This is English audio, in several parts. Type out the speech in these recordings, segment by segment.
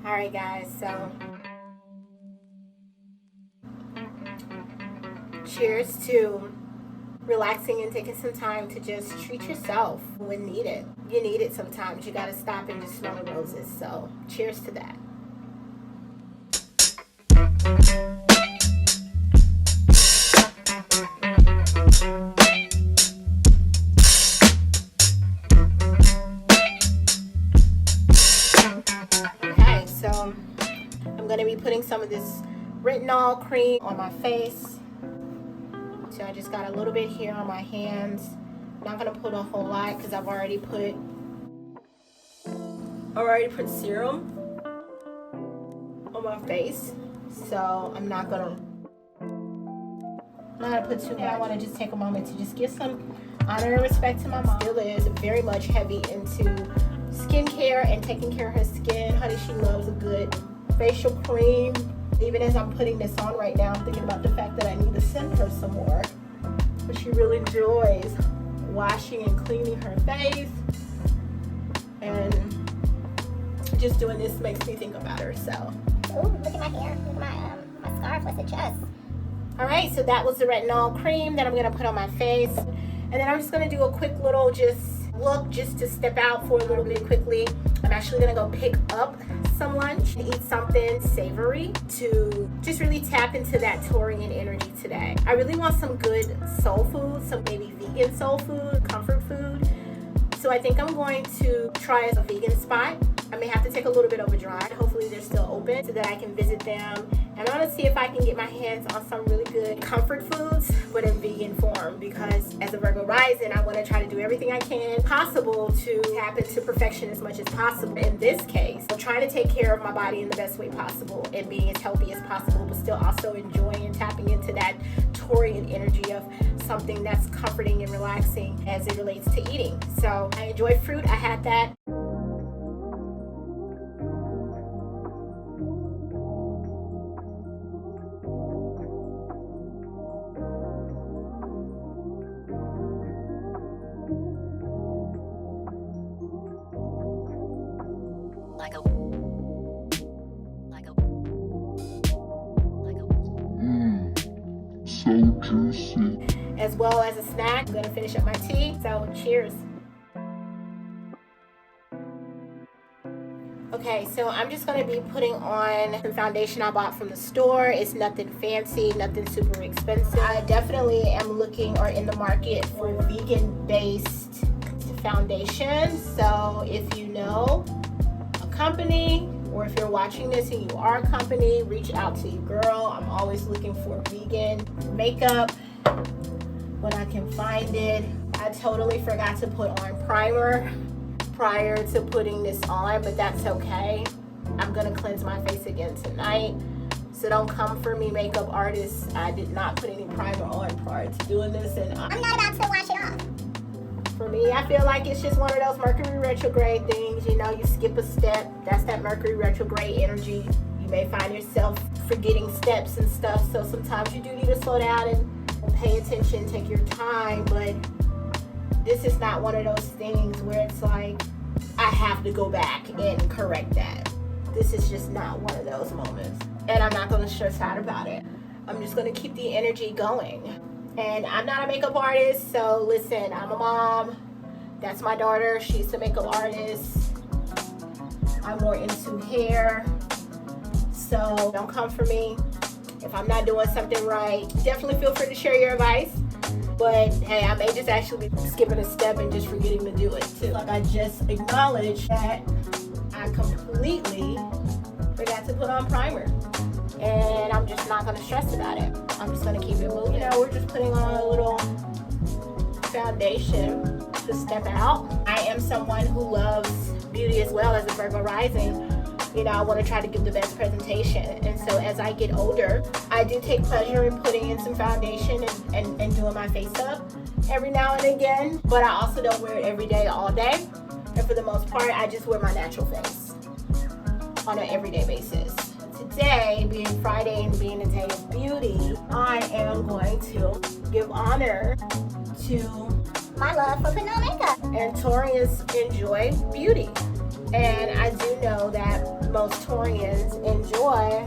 Alright guys, so cheers to relaxing and taking some time to just treat yourself when needed. You need it sometimes. You gotta stop and just smell the roses. So cheers to that. Okay, so I'm gonna be putting some of this retinol cream on my face. So I just got a little bit here on my hands. I'm not gonna put a whole lot because I've already put serum on my face. So I'm not gonna put too much. I want to just take a moment to just give some honor and respect to my mom. Still is very much heavy into skincare and taking care of her skin. Honey, she loves a good facial cream. Even as I'm putting this on right now, I'm thinking about the fact that I need to send her some more. But she really enjoys washing and cleaning her face. And just doing this makes me think about her. So, ooh, look at my hair. Look at my scarf. Let's adjust. Alright, so that was the retinol cream that I'm going to put on my face. And then I'm just going to do a quick little just to step out for a little bit quickly. I'm actually going to go pick up some lunch and eat something savory to just really tap into that Taurian energy today. I really want some good soul food, some maybe vegan soul food, comfort food. So I think I'm going to try a vegan spot. I may have to take a little bit of a drive. Hopefully they're still open so that I can visit them. And I want to see if I can get my hands on some really good comfort foods, but in vegan form. Because as a Virgo rising, I want to try to do everything I can possible to tap into perfection as much as possible. In this case, I'm trying to take care of my body in the best way possible and being as healthy as possible, but still also enjoying and tapping into that Taurian energy of something that's comforting and relaxing as it relates to eating. So I enjoy fruit. I had that. So juicy. As well as a snack. I'm gonna finish up my tea, so cheers. Okay, so I'm just gonna be putting on some foundation I bought from the store. It's nothing fancy, nothing super expensive. I definitely am looking or in the market for vegan-based foundation. So if you know a company, or if you're watching this and you are a company, reach out to your girl. I'm always looking for vegan makeup when I can find it. I totally forgot to put on primer prior to putting this on, but that's okay. I'm gonna cleanse my face again tonight. So don't come for me, makeup artists. I did not put any primer on prior to doing this, and I'm not about to wash it off. for me, I feel like it's just one of those Mercury Retrograde things. You know, you skip a step. That's that Mercury Retrograde energy. You may find yourself forgetting steps and stuff. So sometimes you do need to slow down and pay attention, take your time. But this is not one of those things where it's like, I have to go back and correct that. This is just not one of those moments. And I'm not going to stress out about it. I'm just going to keep the energy going. And I'm not a makeup artist, so listen, I'm a mom. That's my daughter. She's a makeup artist. I'm more into hair. So don't come for me if I'm not doing something right. Definitely feel free to share your advice. But hey, I may just actually be skipping a step and just forgetting to do it too. Like I just acknowledged that I completely forgot to put on primer. And I'm just not gonna stress about it. I'm just gonna keep it moving. You know, we're just putting on a little foundation to step out. I am someone who loves beauty as well as a Virgo rising. You know, I want to try to give the best presentation. And so as I get older, I do take pleasure in putting in some foundation and doing my face up every now and again. But I also don't wear it every day, all day. And for the most part, I just wear my natural face on an everyday basis. Today, being Friday and being a day of beauty, I am going to give honor to My love for putting on makeup. and Taurians enjoy beauty. And I do know that most Taurians enjoy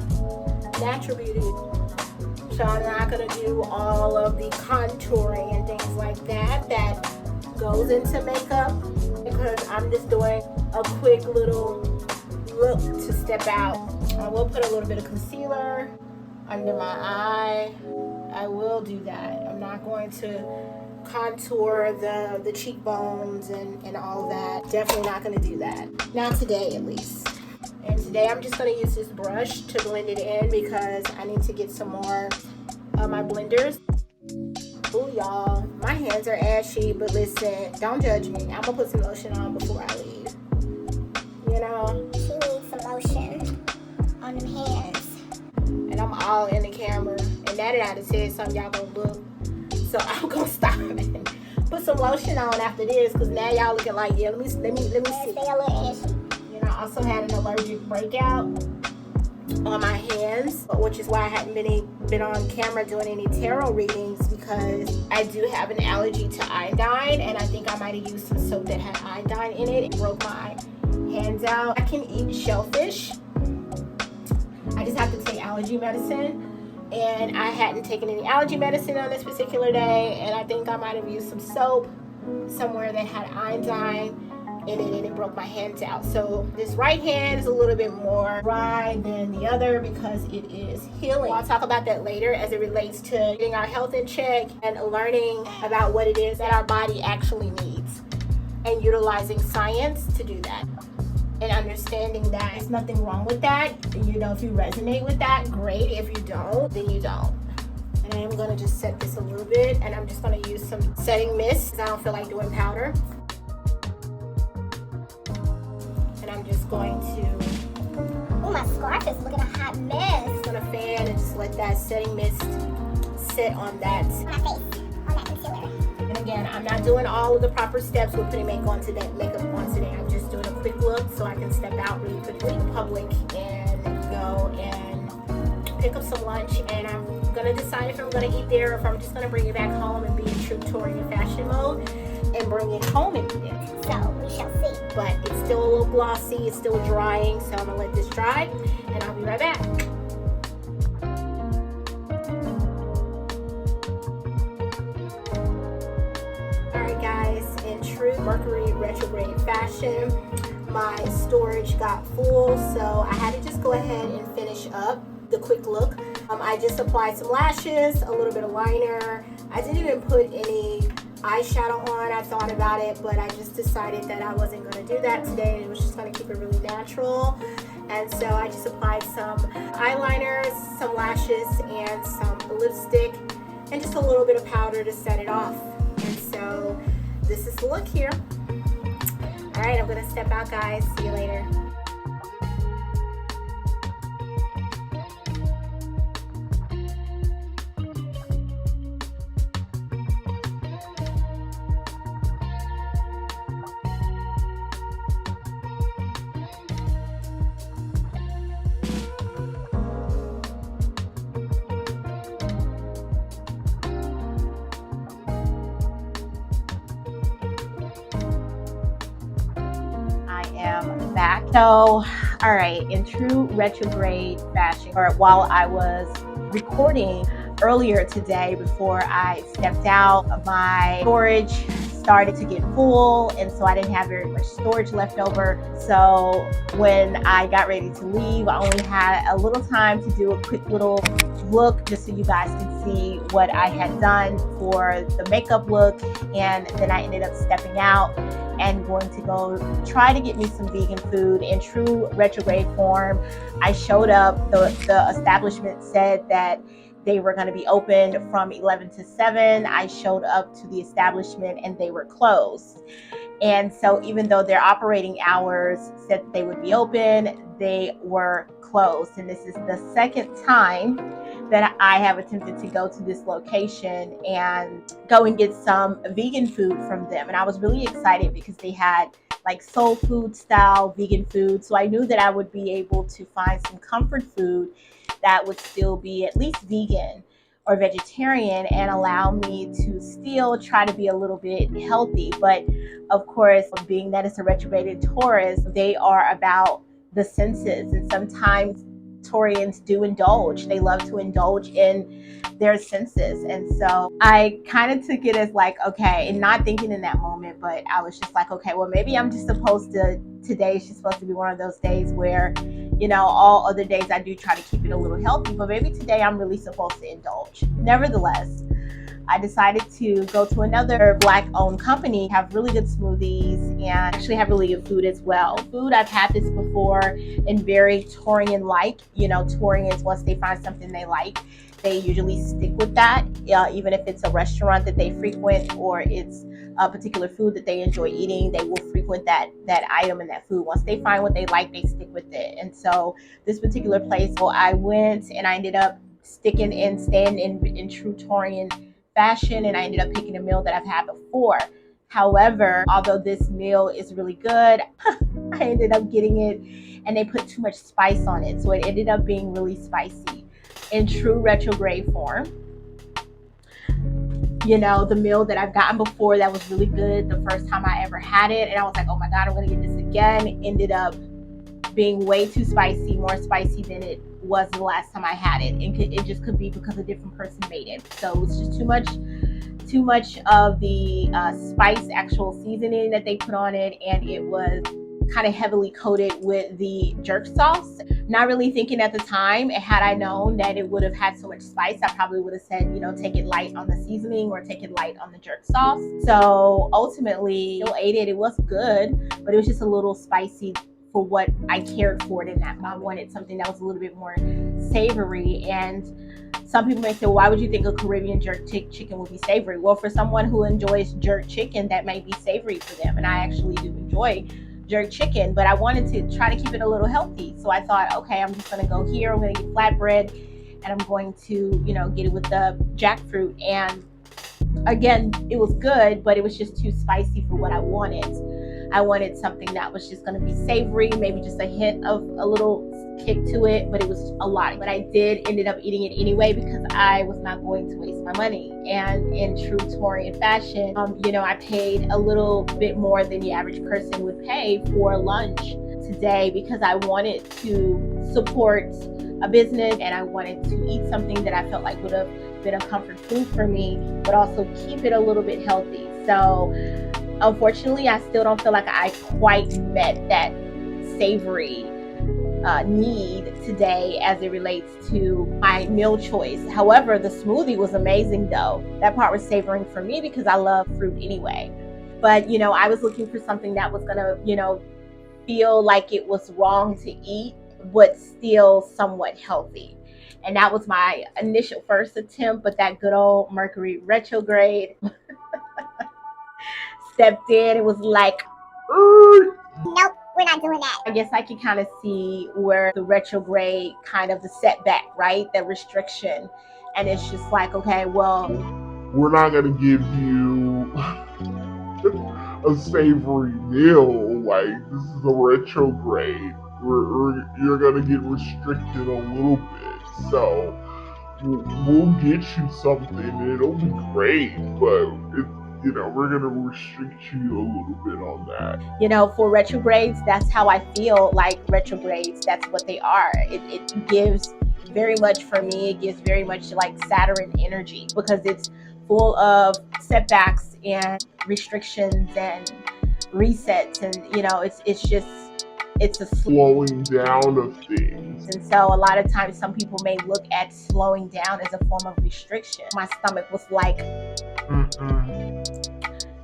natural beauty. So I'm not going to do all of the contouring and things like that goes into makeup, because I'm just doing a quick little look to step out. I will put a little bit of concealer under my eye. I will do that. I'm not going to contour the cheekbones and all that. Definitely not going to do that. Not today, at least. And today I'm just going to use this brush to blend it in, because I need to get some more of my blenders. Ooh, y'all, my hands are ashy, but listen, don't judge me. I'm gonna put some lotion on before I leave. You know? She needs some lotion on them hands. And I'm all in the camera. And now that I just said something, y'all gonna look. So I'm gonna stop and put some lotion on after this, because now y'all looking like, yeah, let me see. Stay a little ashy. You know, I also had an allergic breakout on my hands, which is why I hadn't been on camera doing any tarot readings, because I do have an allergy to iodine, and I think I might have used some soap that had iodine in it. It broke my hands out. I can eat shellfish. I just have to take allergy medicine, and I hadn't taken any allergy medicine on this particular day, and I think I might have used some soap somewhere that had iodine in it, and it broke my hands out. So this right hand is a little bit more dry than the other because it is healing. I'll talk about that later as it relates to getting our health in check and learning about what it is that our body actually needs, and utilizing science to do that, and understanding that there's nothing wrong with that. You know, if you resonate with that, great. If you don't, then you don't. And I'm gonna just set this a little bit, and I'm just gonna use some setting mist because I don't feel like doing powder. I'm just going to... Oh, my scarf is looking a hot mess. I'm gonna fan and just let that setting mist sit on that. My face, on that concealer. And again, I'm not doing all of the proper steps with putting makeup on today. I'm just doing a quick look so I can step out really quickly in public and go and pick up some lunch. And I'm gonna decide if I'm gonna eat there or if I'm just gonna bring it back home and be in true Taurian fashion mode and bring it home and eat it. So we shall see. But it's still a little glossy, it's still drying, so I'm gonna let this dry and I'll be right back. Alright guys, in true Mercury Retrograde fashion, my storage got full, so I had to just go ahead and finish up the quick look. I just applied some lashes, a little bit of liner. I didn't even put any eyeshadow on. I thought about it, but I just decided that I wasn't going to do that today. It was just going to keep it really natural. And so I just applied some eyeliners, some lashes, and some lipstick, and just a little bit of powder to set it off. And so this is the look here. All right, I'm going to step out, guys. See you later. Back. So, all right, in true retrograde fashion, or while I was recording earlier today before I stepped out, my storage started to get full, and so I didn't have very much storage left over. So when I got ready to leave, I only had a little time to do a quick little look just so you guys can see what I had done for the makeup look, and then I ended up stepping out and going to go try to get me some vegan food in true retrograde form. I showed up, the establishment said that they were going to be open from 11 to 7. I showed up to the establishment and they were closed. And so even though their operating hours said that they would be open, they were closed. And this is the second time that I have attempted to go to this location and go and get some vegan food from them. And I was really excited because they had like soul food style vegan food. So I knew that I would be able to find some comfort food that would still be at least vegan or vegetarian and allow me to still try to be a little bit healthy. But of course, being that it's a retrograded Taurus, they are about the senses. And sometimes Taurians do indulge. They love to indulge in their senses. And so I kind of took it as like, okay, and not thinking in that moment, but I was just like, okay, well, maybe I'm just supposed to, today is just supposed to be one of those days where, you know, all other days I do try to keep it a little healthy, but maybe today I'm really supposed to indulge. Nevertheless, I decided to go to another Black-owned company, have really good smoothies, and actually have really good food as well. Food, I've had this before, and very Taurian-like. You know, Taurians, once they find something they like, they usually stick with that, even if it's a restaurant that they frequent or it's a particular food that they enjoy eating, they will frequent that item and that food. Once they find what they like, they stick with it. And so this particular place, so I went and I ended up sticking and staying in true Taurian fashion, and I ended up picking a meal that I've had before. However, although this meal is really good, I ended up getting it and they put too much spice on it, so it ended up being really spicy in true retrograde form. You know, the meal that I've gotten before that was really good the first time I ever had it, and I was like, oh my god, I'm gonna get this again. It ended up being way too spicy, more spicy than it was the last time I had it. And it just could be because a different person made it. So it was just too much of the spice, actual seasoning that they put on it, and it was kind of heavily coated with the jerk sauce. Not really thinking at the time, had I known that it would have had so much spice, I probably would have said, you know, take it light on the seasoning or take it light on the jerk sauce. So ultimately, I ate it. It was good, but it was just a little spicy for what I cared for it in that. I wanted something that was a little bit more savory. And some people may say, well, why would you think a Caribbean jerk chicken would be savory? Well, for someone who enjoys jerk chicken, that might be savory for them. And I actually do enjoy jerk chicken, but I wanted to try to keep it a little healthy. So I thought, okay, I'm just gonna go here, I'm gonna get flatbread, and I'm going to, you know, get it with the jackfruit. And again, it was good, but it was just too spicy for what I wanted. I wanted something that was just going to be savory, maybe just a hint of a little kick to it, but it was a lot. But I did ended up eating it anyway because I was not going to waste my money. And in true Taurian fashion, you know, I paid a little bit more than the average person would pay for lunch today because I wanted to support a business and I wanted to eat something that I felt like would have been a comfort food for me, but also keep it a little bit healthy. So unfortunately, I still don't feel like I quite met that savory need today as it relates to my meal choice. However, the smoothie was amazing though. That part was savoring for me because I love fruit anyway. But, you know, I was looking for something that was gonna, you know, feel like it was wrong to eat, but still somewhat healthy. And that was my initial first attempt, but that good old Mercury retrograde stepped in. It was like, Nope, we're not doing that. I guess I can kind of see where the retrograde kind of the setback, right? The restriction. And it's just like, okay, well, We're not gonna give you a savory meal. Like, this is a retrograde. You're gonna get restricted a little bit. So we'll get you something and it'll be great, but you know, we're gonna restrict you a little bit on that. you know, for retrogrades, that's how I feel like retrogrades, that's what they are. It gives very much, for me, it gives very much like Saturn energy because it's full of setbacks and restrictions and resets. And, you know, it's a Slowing down of things. And so a lot of times some people may look at slowing down as a form of restriction. My stomach was like,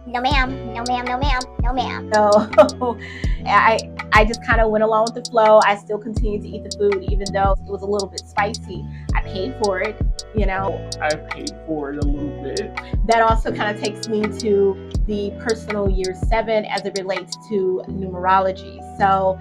No ma'am, no ma'am, no ma'am, no ma'am. so I just kind of went along with the flow. I still continued to eat the food even though it was a little bit spicy. I paid for it, you know. I paid for it a little bit. That also kind of takes me to the personal year 7 as it relates to numerology. So